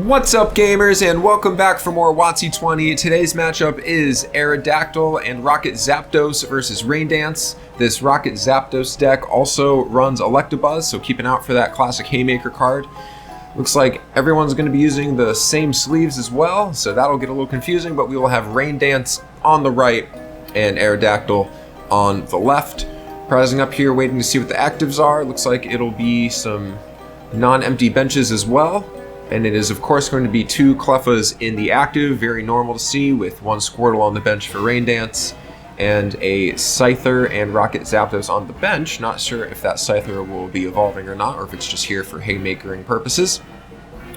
What's up, gamers, and welcome back for more WotC-20. Today's matchup is Aerodactyl and Rocket Zapdos versus Rain Dance. This Rocket Zapdos deck also runs Electabuzz, so keep an eye out for that classic Haymaker card. Looks like everyone's going to be using the same sleeves as well, so that'll get a little confusing, but we will have Rain Dance on the right and Aerodactyl on the left. Prizing up here, waiting to see what the actives are. Looks like it'll be some non-empty benches as well. And it is, of course, going to be two Cleffas in the active, very normal to see, with one Squirtle on the bench for Rain Dance, and a Scyther and Rocket Zapdos on the bench. Not sure if that Scyther will be evolving or not, or if it's just here for haymakering purposes.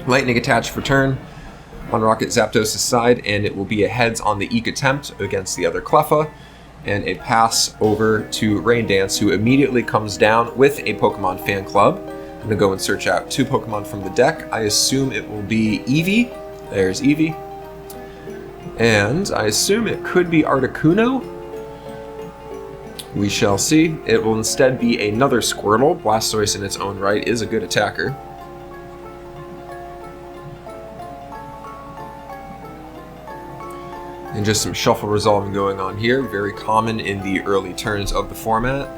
Lightning attached for turn on Rocket Zapdos' side, and it will be a heads on the Eek attempt against the other Cleffa, and a pass over to Rain Dance, who immediately comes down with a Pokemon fan club. I'm going to go and search out two Pokemon from the deck. I assume it will be Eevee. There's Eevee. And I assume it could be Articuno. We shall see. It will instead be another Squirtle. Blastoise in its own right is a good attacker. And just some shuffle resolving going on here. Very common in the early turns of the format.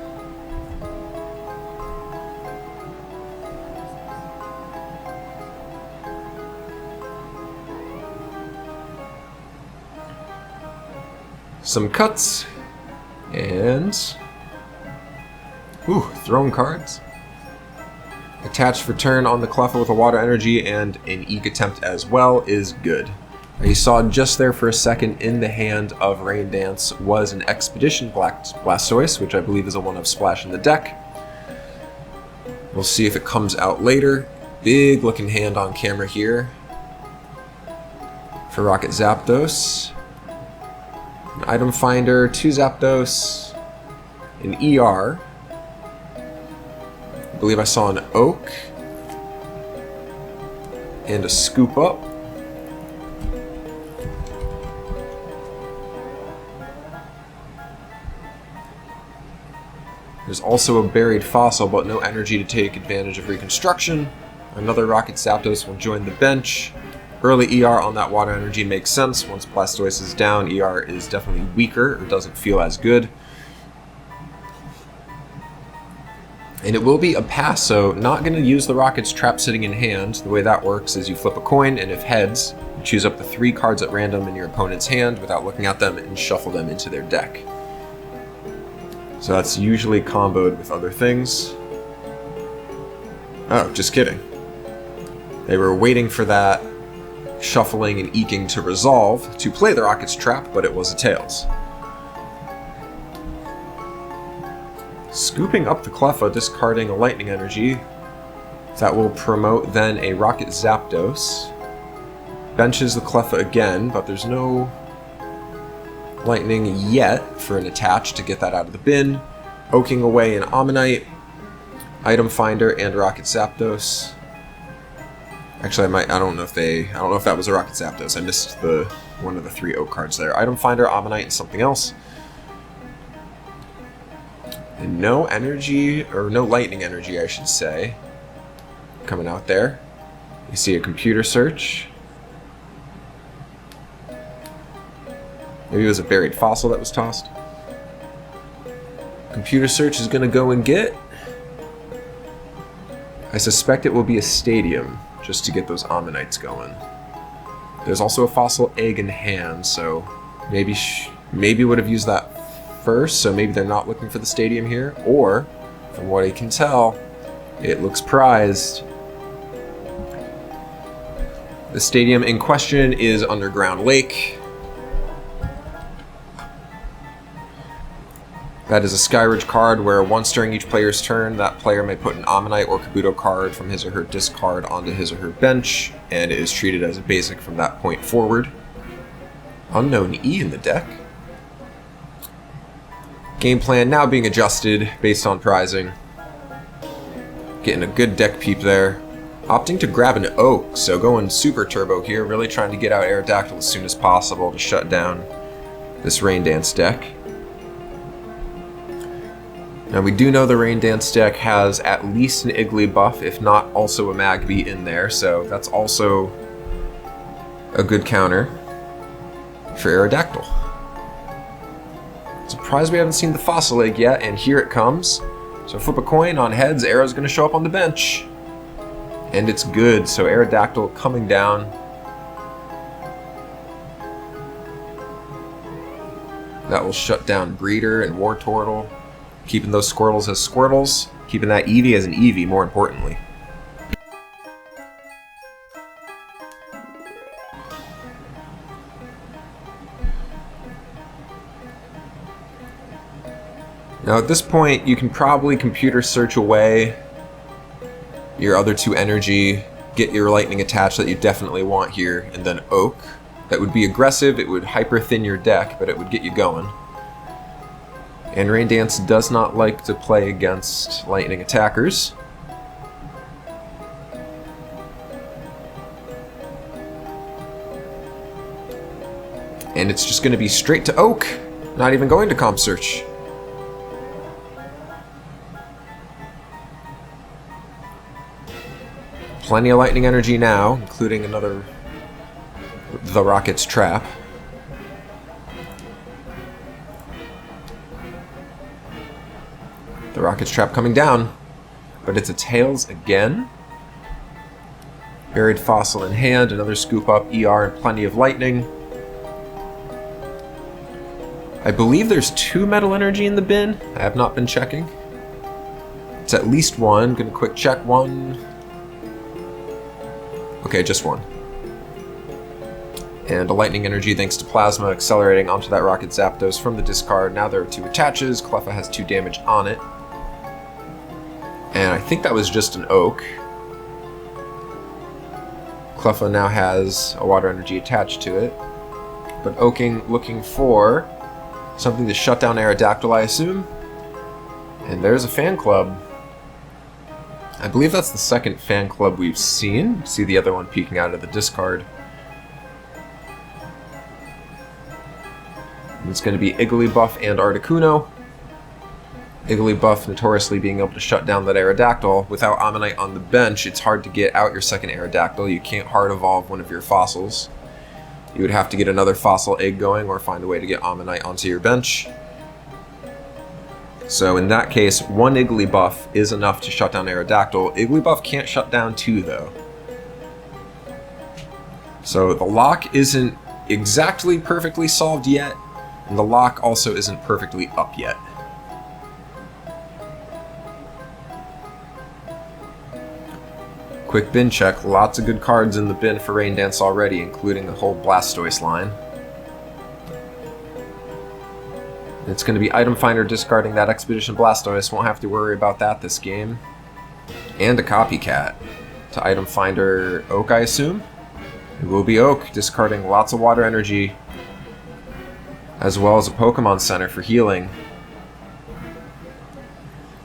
Some cuts, and thrown cards. Attached for turn on the Cleffa with a Water Energy and an Eek attempt as well is good. You saw just there for a second in the hand of Rain Dance was an Expedition Blastoise, which I believe is a one-of splash in the deck. We'll see if it comes out later. Big looking hand on camera here for Rocket Zapdos. An Item Finder, two Zapdos, an ER. I believe I saw an Oak, and a Scoop Up. There's also a Buried Fossil, but no energy to take advantage of Reconstruction. Another Rocket Zapdos will join the bench. Early ER on that Water Energy makes sense. Once Blastoise is down, ER is definitely weaker, or doesn't feel as good. And it will be a pass, so not going to use the Rocket's trap sitting in hand. The way that works is you flip a coin, and if heads, you choose up to 3 cards at random in your opponent's hand without looking at them and shuffle them into their deck. So that's usually comboed with other things. Oh, just kidding. They were waiting for that shuffling and eking to resolve to play the Rocket's trap, but it was a tails. Scooping up the Cleffa, discarding a Lightning Energy. That will promote then a Rocket Zapdos. Benches the Cleffa again, but there's no Lightning yet for an attach to get that out of the bin. Oaking away an Ammonite, Item Finder, and Rocket Zapdos. Actually, I don't know if that was a Rocket Zapdos. I missed one of the 3 Oak cards there. Item Finder, Ammonite, and something else. And no energy, or no Lightning Energy, I should say, coming out there. You see a Computer Search. Maybe it was a Buried Fossil that was tossed. Computer Search is going to go and get. I suspect it will be a Stadium, just to get those Ammonites going. There's also a Fossil Egg in hand, so maybe would have used that first, so maybe they're not looking for the Stadium here, or, from what I can tell, it looks prized. The Stadium in question is Underground Lake. That is a Skyridge card where once during each player's turn, that player may put an Ammonite or Kabuto card from his or her discard onto his or her bench, and it is treated as a basic from that point forward. Unknown E in the deck. Game plan now being adjusted based on prizing. Getting a good deck peep there. Opting to grab an Oak, so going super turbo here, really trying to get out Aerodactyl as soon as possible to shut down this Rain Dance deck. Now we do know the Rain Dance deck has at least an Iggly buff, if not also a Magby in there, so that's also a good counter for Aerodactyl. Surprised we haven't seen the Fossil Egg yet, and here it comes. So flip a coin. On heads, Aero's going to show up on the bench. And it's good, so Aerodactyl coming down. That will shut down Breeder and Wartortle, keeping those Squirtles as Squirtles, keeping that Eevee as an Eevee, more importantly. Now at this point, you can probably computer search away your other two energy, get your lightning attached that you definitely want here, and then Oak. That would be aggressive, it would hyper thin your deck, but it would get you going. And Rain Dance does not like to play against lightning attackers. And it's just going to be straight to Oak, not even going to Comp Search. Plenty of lightning energy now, including the Rocket's Trap. The Rocket's Trap coming down, but it's a Tails again. Buried Fossil in hand, another scoop up, ER, and plenty of lightning. I believe there's 2 Metal Energy in the bin. I have not been checking. It's at least 1. Gonna quick check 1. Okay, just 1. And a lightning energy thanks to Plasma accelerating onto that Rocket Zapdos from the discard. Now there are 2 attaches. Cleffa has 2 damage on it. And I think that was just an Oak. Cleffa now has a water energy attached to it. But Oaking looking for something to shut down Aerodactyl, I assume. And there's a fan club. I believe that's the second fan club we've seen. See the other one peeking out of the discard. And it's going to be Igglybuff and Articuno. Igglybuff notoriously being able to shut down that Aerodactyl. Without Ammonite on the bench, it's hard to get out your second Aerodactyl. You can't hard evolve one of your fossils. You would have to get another Fossil Egg going or find a way to get Ammonite onto your bench. So in that case, 1 Igglybuff is enough to shut down Aerodactyl. Igglybuff can't shut down 2 though. So the lock isn't exactly perfectly solved yet, and the lock also isn't perfectly up yet. Quick bin check, lots of good cards in the bin for Rain Dance already, including the whole Blastoise line. It's going to be Item Finder discarding that Expedition Blastoise, won't have to worry about that this game. And a Copycat to Item Finder Oak, I assume. It will be Oak, discarding lots of water energy, as well as a Pokemon Center for healing.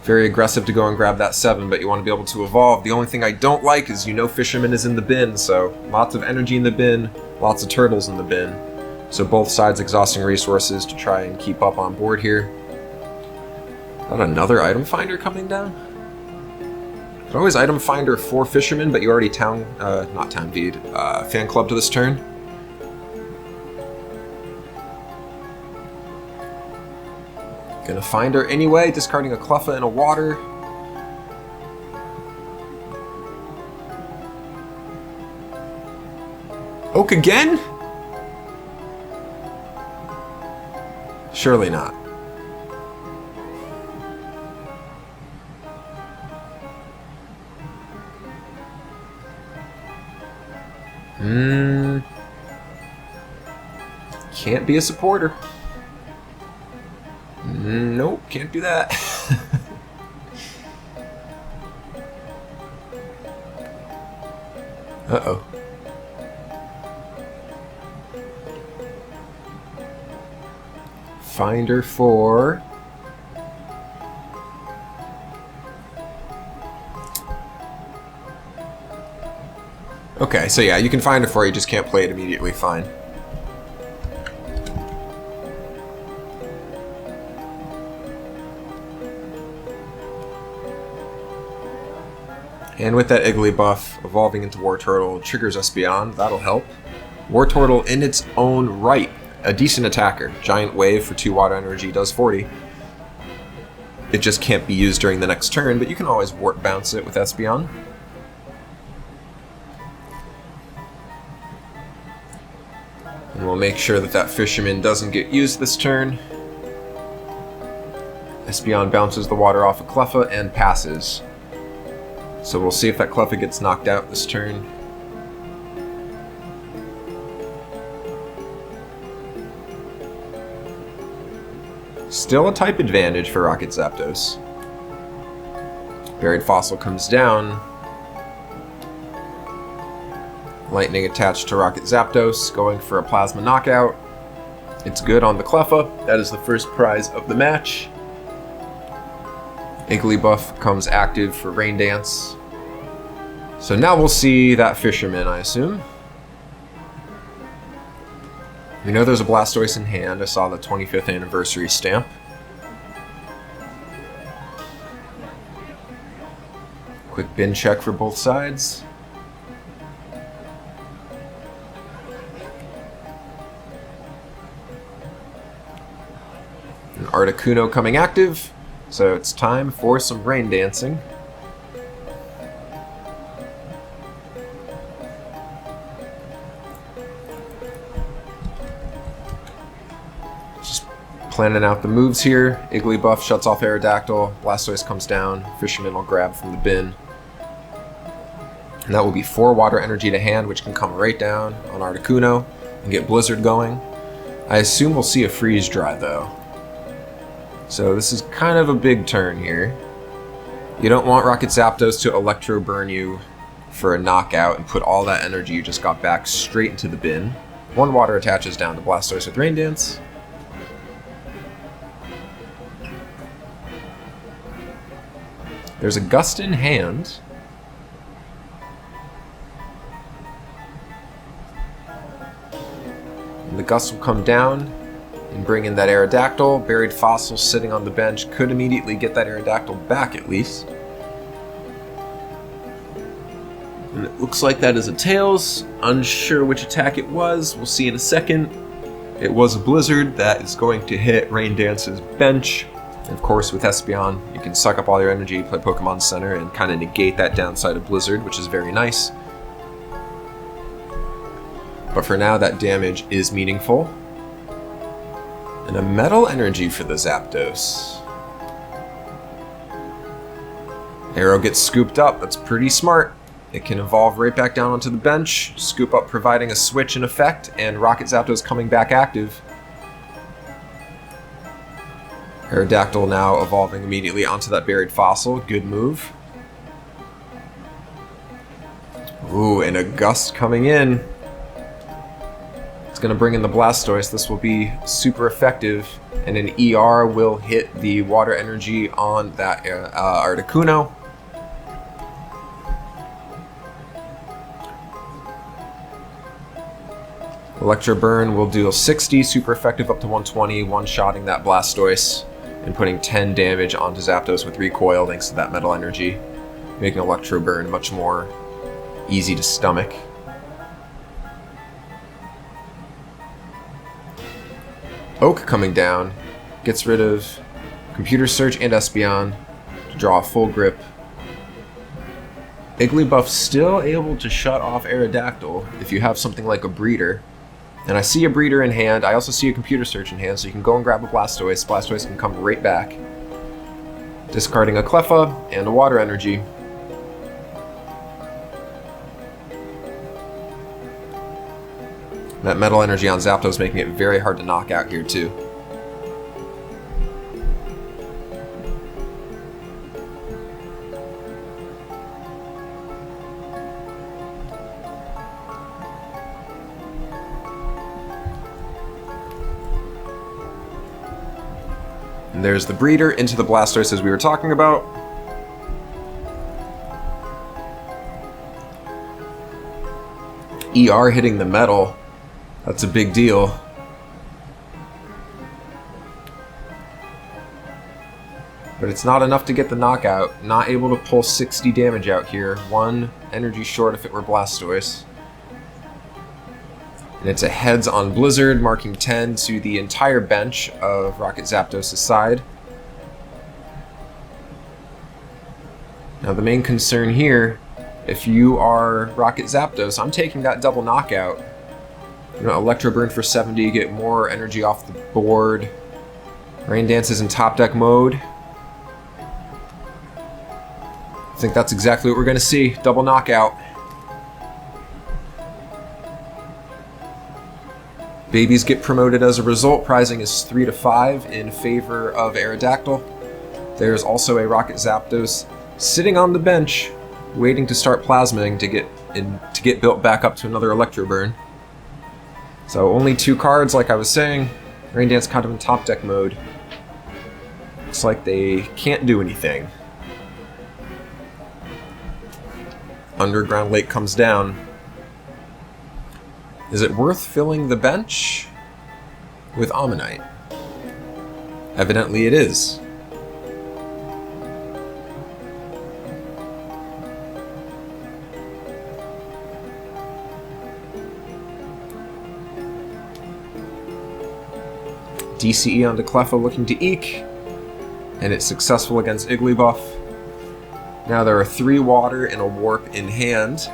Very aggressive to go and grab that 7, but you want to be able to evolve. The only thing I don't like is Fisherman is in the bin, so lots of energy in the bin, lots of turtles in the bin. So both sides exhausting resources to try and keep up on board here. Not another Item Finder coming down? Could always Item Finder for Fisherman, but you already fan club to this turn. Gonna find her anyway, discarding a Cleffa and a water. Oak again? Surely not. Can't be a supporter. Nope, can't do that. Uh-oh. Finder for... Okay, so yeah, you can find it for you, just can't play it immediately, fine. And with that Igglybuff evolving into Wartortle, triggers Espeon, that'll help. Wartortle in its own right, a decent attacker. Giant Wave for 2 water energy does 40. It just can't be used during the next turn, but you can always Warp Bounce it with Espeon. And we'll make sure that that Fisherman doesn't get used this turn. Espeon bounces the water off of Cleffa and passes. So we'll see if that Cleffa gets knocked out this turn. Still a type advantage for Rocket Zapdos. Buried Fossil comes down. Lightning attached to Rocket Zapdos, going for a Plasma Knockout. It's good on the Cleffa. That is the first prize of the match. Igglybuff comes active for Rain Dance. So now we'll see that Fisherman, I assume. We know there's a Blastoise in hand. I saw the 25th anniversary stamp. Quick bin check for both sides. An Articuno coming active. So it's time for some Rain Dancing. Just planning out the moves here. Igglybuff shuts off Aerodactyl. Blastoise comes down. Fisherman will grab from the bin. And that will be 4 water energy to hand, which can come right down on Articuno and get Blizzard going. I assume we'll see a Freeze Dry though. So this is kind of a big turn here. You don't want Rocket Zapdos to Electro Burn you for a knockout and put all that energy you just got back straight into the bin. 1 water attaches down to Blastoise with Rain Dance. There's a Gust in hand. And the Gust will come down and bring in that Aerodactyl. Buried Fossil sitting on the bench could immediately get that Aerodactyl back at least. And it looks like that is a Tails. Unsure which attack it was. We'll see in a second. It was a Blizzard that is going to hit Rain Dance's bench. And of course with Espeon, you can suck up all your energy, play Pokemon Center, and kind of negate that downside of Blizzard, which is very nice. But for now, that damage is meaningful. And a Metal Energy for the Zapdos. Arrow gets scooped up. That's pretty smart. It can evolve right back down onto the bench. Scoop up providing a switch in effect, and Rocket Zapdos coming back active. Aerodactyl now evolving immediately onto that Buried Fossil. Good move. Ooh, and a Gust coming in. It's going to bring in the Blastoise. This will be super effective, and an ER will hit the water energy on that Articuno. Electro Burn will deal 60, super effective up to 120, one-shotting that Blastoise and putting 10 damage onto Zapdos with Recoil thanks to that Metal Energy, making Electro Burn much more easy to stomach. Oak coming down, gets rid of Computer Search and Espeon to draw a full grip. Igglybuff still able to shut off Aerodactyl if you have something like a Breeder. And I see a Breeder in hand, I also see a Computer Search in hand, so you can go and grab a Blastoise. Blastoise can come right back. Discarding a Cleffa and a Water Energy. That Metal Energy on Zapdos making it very hard to knock out here too. And there's the Breeder into the Blastoise as we were talking about. ER hitting the metal. That's a big deal. But it's not enough to get the knockout. Not able to pull 60 damage out here. 1 energy short if it were Blastoise. And it's a heads on Blizzard, marking 10 to the entire bench of Rocket Zapdos' side. Now the main concern here, if you are Rocket Zapdos, I'm taking that double knockout. You know, Electro Burn for 70, get more energy off the board. Rain Dance is in top deck mode. I think that's exactly what we're going to see. Double knockout. Babies get promoted as a result. Prizing is 3 to 5 in favor of Aerodactyl. There's also a Rocket Zapdos sitting on the bench, waiting to start plasming to get built back up to another Electro Burn. So only 2 cards, like I was saying. Rain Dance kind of in top deck mode. Looks like they can't do anything. Underground Lake comes down. Is it worth filling the bench with Ammonite? Evidently it is. DCE onto Cleffa looking to eke, and it's successful against Igglybuff. Now there are 3 water and a warp in hand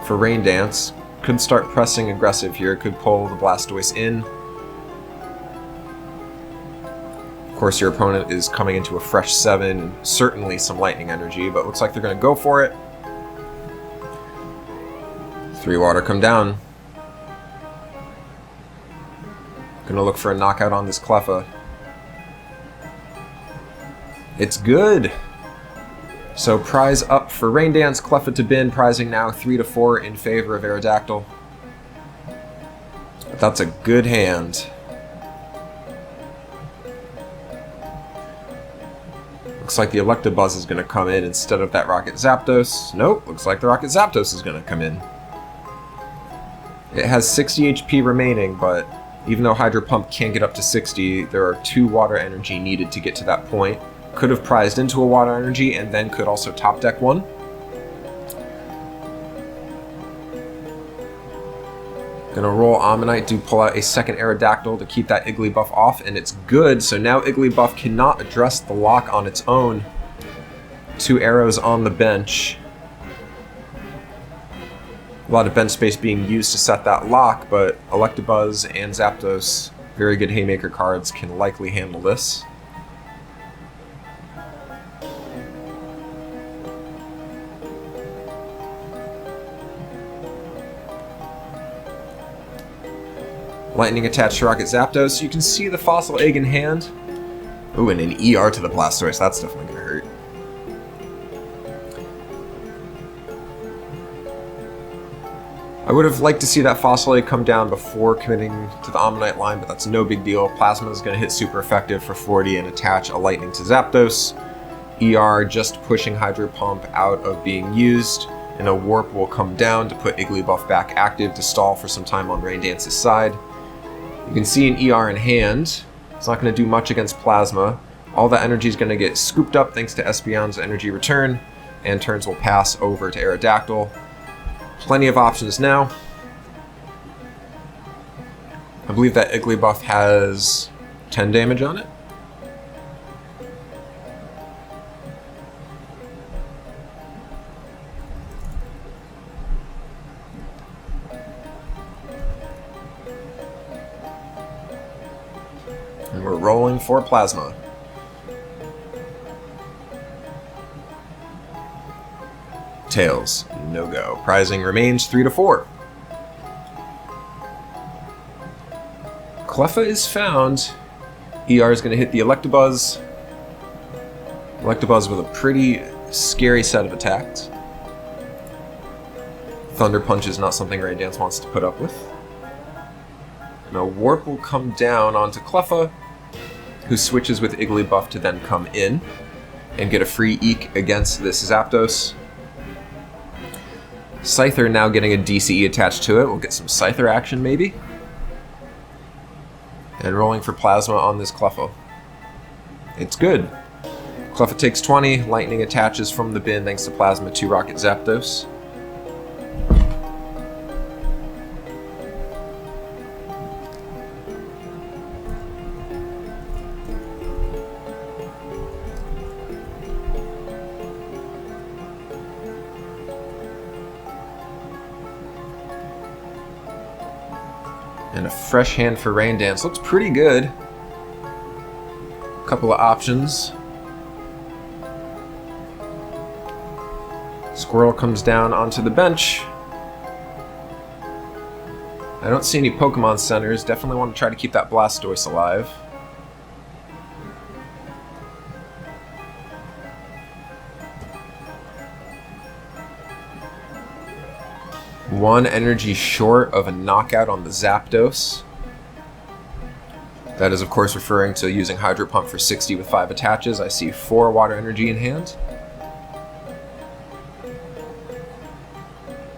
for Rain Dance. Could start pressing aggressive here, could pull the Blastoise in. Of course your opponent is coming into a fresh 7, certainly some lightning energy, but looks like they're going to go for it. 3 water come down. Gonna look for a knockout on this Cleffa. It's good! So prize up for Rain Dance, Cleffa to bin, prizing now 3 to 4 in favor of Aerodactyl. But that's a good hand. Looks like the Electabuzz is gonna come in instead of that Rocket Zapdos. Nope, looks like the Rocket Zapdos is gonna come in. It has 60 HP remaining, but even though Hydro Pump can't get up to 60, there are 2 water energy needed to get to that point. Could have prized into a water energy and then could also top deck one. Gonna roll Ammonite to pull out a second Aerodactyl to keep that Igglybuff off, and it's good. So now Igglybuff cannot address the lock on its own. 2 arrows on the bench. A lot of bench space being used to set that lock, but Electabuzz and Zapdos, very good Haymaker cards, can likely handle this. Lightning attached to Rocket Zapdos. You can see the Fossil Egg in hand. Ooh, and an ER to the Blastoise. That's definitely going to hurt. I would have liked to see that Fossil Egg come down before committing to the Ammonite line, but that's no big deal. Plasma is going to hit super effective for 40 and attach a Lightning to Zapdos. ER just pushing Hydro Pump out of being used, and a Warp will come down to put Igglybuff back active to stall for some time on Rain Dance's side. You can see an ER in hand. It's not going to do much against Plasma. All that energy is going to get scooped up thanks to Espeon's energy return, and turns will pass over to Aerodactyl. Plenty of options now. I believe that Igglybuff has 10 damage on it. And we're rolling for Plasma. Tails, no go. Prizing remains 3 to 4. Cleffa is found. ER is going to hit the Electabuzz. Electabuzz with a pretty scary set of attacks. Thunder Punch is not something Rain Dance wants to put up with. And a Warp will come down onto Cleffa, who switches with Igglybuff to then come in and get a free Eek against this Zapdos. Scyther now getting a DCE attached to it. We'll get some Scyther action maybe. And rolling for Plasma on this Cleffa. It's good. Cleffa takes 20. Lightning attaches from the bin thanks to Plasma to Rocket Zapdos. And a fresh hand for Rain Dance. Looks pretty good. Couple of options. Squirrel comes down onto the bench. I don't see any Pokemon centers. Definitely want to try to keep that Blastoise alive. One energy short of a knockout on the Zapdos. That is, of course, referring to using Hydro Pump for 60 with 5 attaches. I see 4 water energy in hand.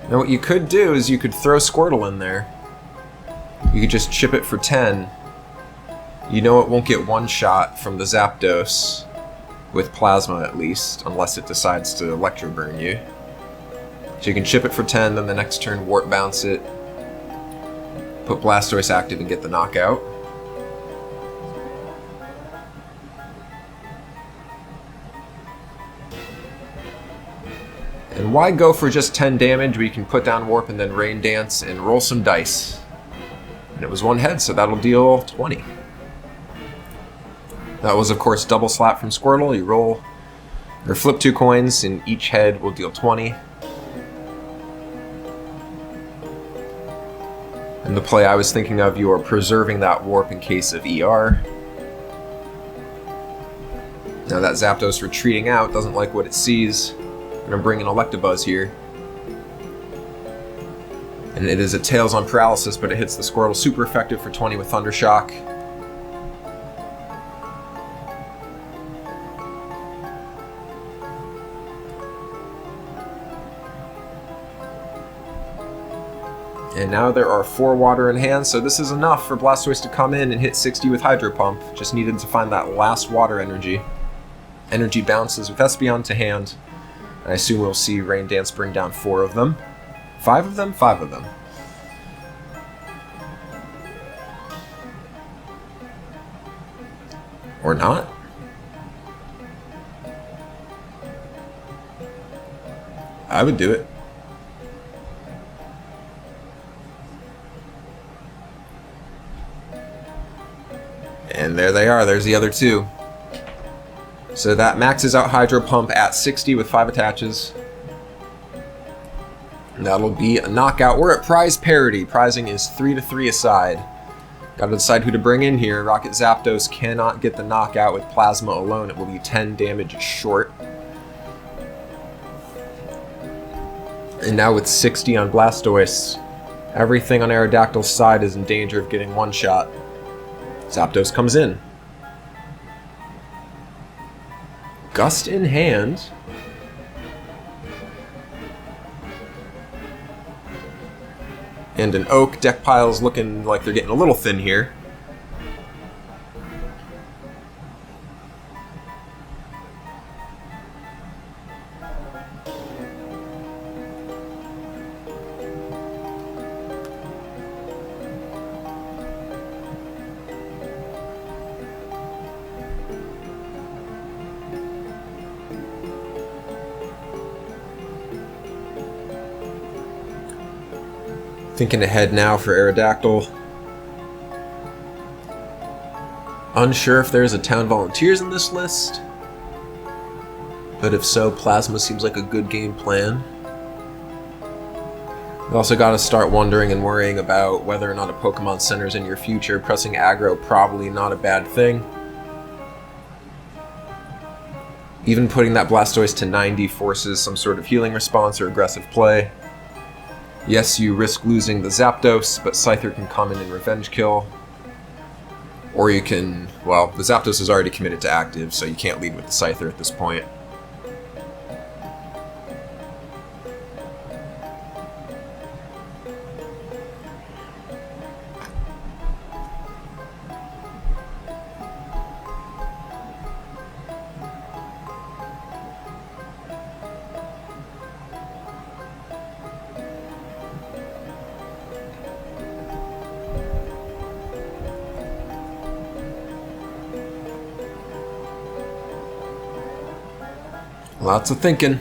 Now what you could do is you could throw Squirtle in there. You could just chip it for 10. You know it won't get one shot from the Zapdos, with Plasma at least, unless it decides to Electro Burn you. So you can chip it for 10, then the next turn Warp Bounce it, put Blastoise active and get the knockout. And why go for just 10 damage? We can put down Warp and then Rain Dance and roll some dice. And it was one head, so that'll deal 20. That was, of course, double slap from Squirtle. You roll, or flip 2 coins, and each head will deal 20. And the play I was thinking of, you are preserving that Warp in case of ER. Now that Zapdos retreating out doesn't like what it sees. I'm going to bring in Electabuzz here. And it is a Tails on Paralysis, but it hits the Squirtle super effective for 20 with Thunder Shock. And now there are 4 water in hand, so this is enough for Blastoise to come in and hit 60 with Hydro Pump. Just needed to find that last water energy. Energy bounces with Espeon to hand. I assume we'll see Rain Dance bring down 4 of them. 5 of them? 5 of them. Or not? I would do it. And there they are, there's the other 2. So that maxes out Hydro Pump at 60 with 5 attaches. And that'll be a knockout. We're at prize parity. Prizing is 3-3 aside. Gotta decide who to bring in here. Rocket Zapdos cannot get the knockout with Plasma alone. It will be 10 damage short. And now with 60 on Blastoise, everything on Aerodactyl's side is in danger of getting one shot. Zapdos comes in. Gust in hand. And an Oak. Deck pile's looking like they're getting a little thin here. Thinking ahead now for Aerodactyl. Unsure if there's a Town Volunteers in this list, but if so, Plasma seems like a good game plan. You also got to start wondering and worrying about whether or not a Pokemon Center's in your future. Pressing aggro, probably not a bad thing. Even putting that Blastoise to 90 forces some sort of healing response or aggressive play. Yes, you risk losing the Zapdos, but Scyther can come in and revenge kill. Or you can, well, the Zapdos is already committed to active, so you can't lead with the Scyther at this point. Lots of thinking.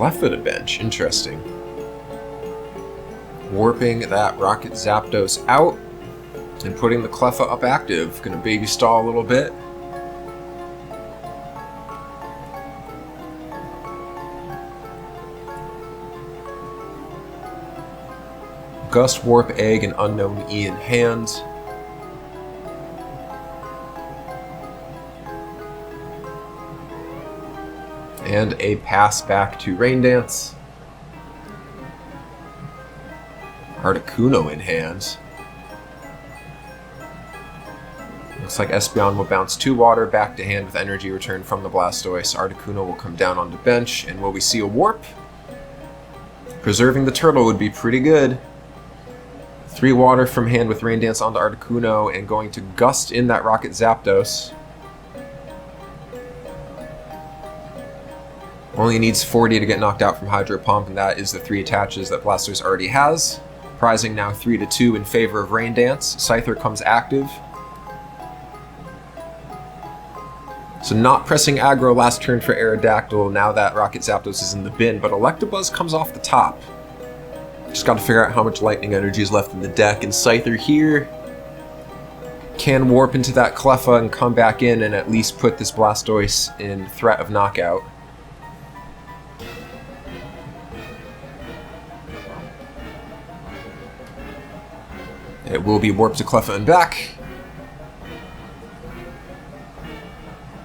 Cleffa to bench. Interesting. Warping that Rocket Zapdos out and putting the Cleffa up active. Gonna baby stall a little bit. Gust, Warp, Egg, and Unknown E in hand. And a pass back to Rain Dance. Articuno in hand. Looks like Espeon will bounce 2 water back to hand with energy return from the Blastoise. Articuno will come down onto bench, and will we see a Warp? Preserving the turtle would be pretty good. 3 water from hand with Rain Dance onto Articuno, and going to Gust in that Rocket Zapdos. Only needs 40 to get knocked out from Hydro Pump, and that is the 3 attaches that Blastoise already has. Prizing now 3-2 in favor of Rain Dance. Scyther comes active. So not pressing aggro last turn for Aerodactyl now that Rocket Zapdos is in the bin, but Electabuzz comes off the top. Just got to figure out how much lightning energy is left in the deck, and Scyther here can warp into that Cleffa and come back in and at least put this Blastoise in threat of knockout. It will be warped to Cleffa and back.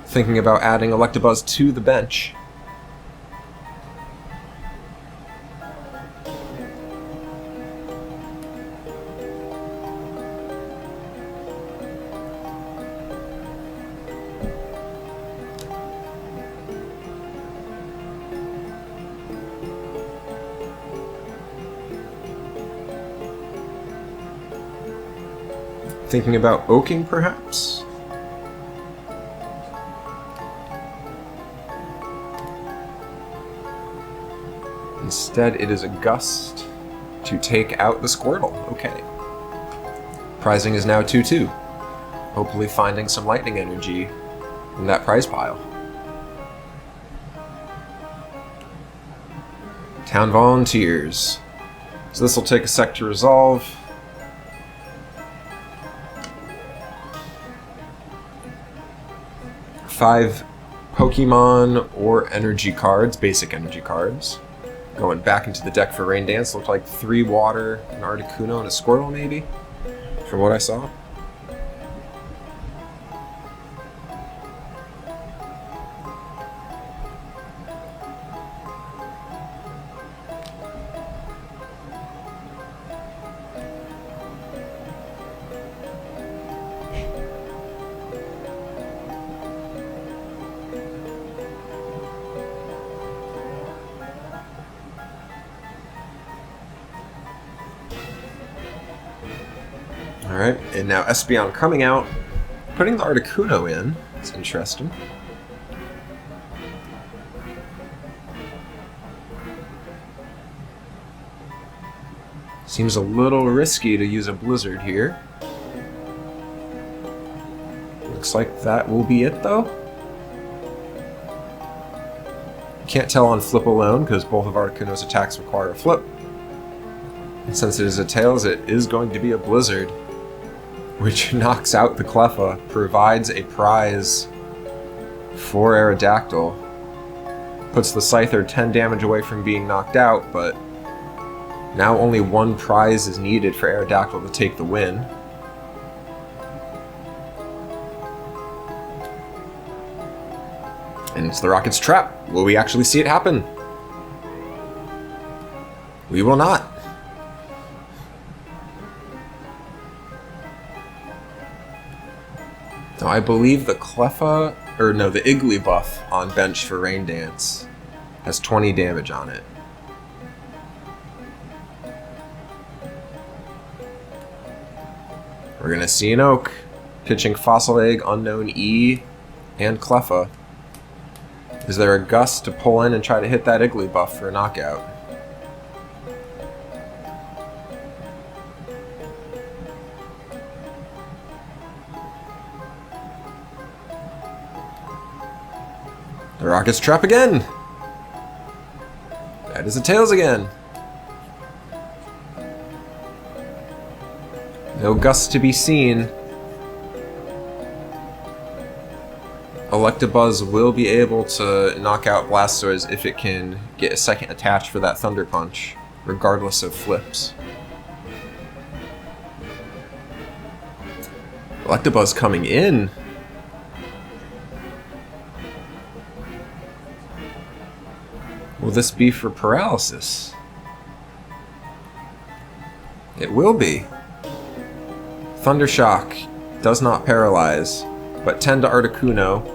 Thinking about adding Electabuzz to the bench. Thinking about oaking, perhaps? Instead, it is a Gust to take out the Squirtle. Okay. Prizing is now 2-2. Hopefully finding some lightning energy in that prize pile. Town Volunteers. So this will take a sec to resolve. Five Pokemon or energy cards, basic energy cards. Going back into the deck for Rain Dance. Looked like 3 water, an Articuno, and a Squirtle maybe, from what I saw. Alright, and now Espeon coming out, putting the Articuno in. It's interesting. Seems a little risky to use a Blizzard here. Looks like that will be it, though. Can't tell on flip alone, because both of Articuno's attacks require a flip. And since it is a Tails, it is going to be a Blizzard, which knocks out the Cleffa, provides a prize for Aerodactyl. Puts the Scyther 10 damage away from being knocked out, but now only 1 prize is needed for Aerodactyl to take the win. And it's the Rocket's trap. Will we actually see it happen? We will not. Now, I believe the Cleffa, or no, the Igglybuff on bench for Rain Dance has 20 damage on it. We're gonna see an Oak, pitching Fossil Egg, Unknown E, and Cleffa. Is there a Gust to pull in and try to hit that Igglybuff for a knockout? The Rocket's trap again! It is a Tails again. No Gust to be seen. Electabuzz will be able to knock out Blastoise if it can get a second attach for that Thunder Punch, regardless of flips. Electabuzz coming in. Will this be for paralysis? It will be. Thunder Shock does not paralyze, but 10 to Articuno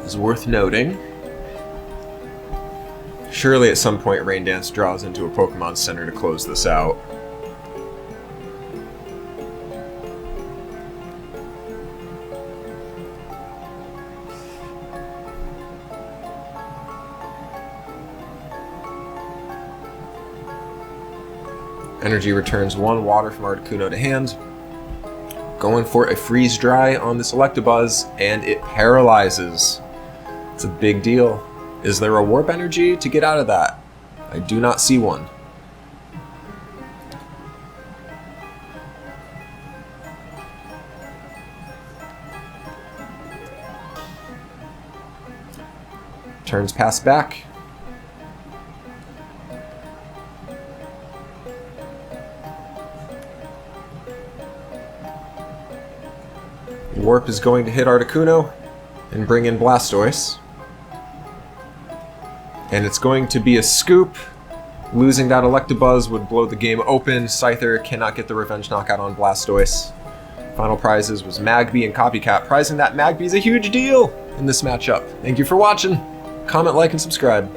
is worth noting. Surely at some point Rain Dance draws into a Pokemon Center to close this out. Energy returns 1 water from Articuno to hand. Going for a Freeze Dry on this Electabuzz, and it paralyzes. It's a big deal. Is there a Warp Energy to get out of that? I do not see one. Turns pass back. Warp is going to hit Articuno and bring in Blastoise. And it's going to be a scoop. Losing that Electabuzz would blow the game open. Scyther cannot get the revenge knockout on Blastoise. Final prizes was Magby and Copycat. Prizing that Magby is a huge deal in this matchup. Thank you for watching. Comment, like, and subscribe.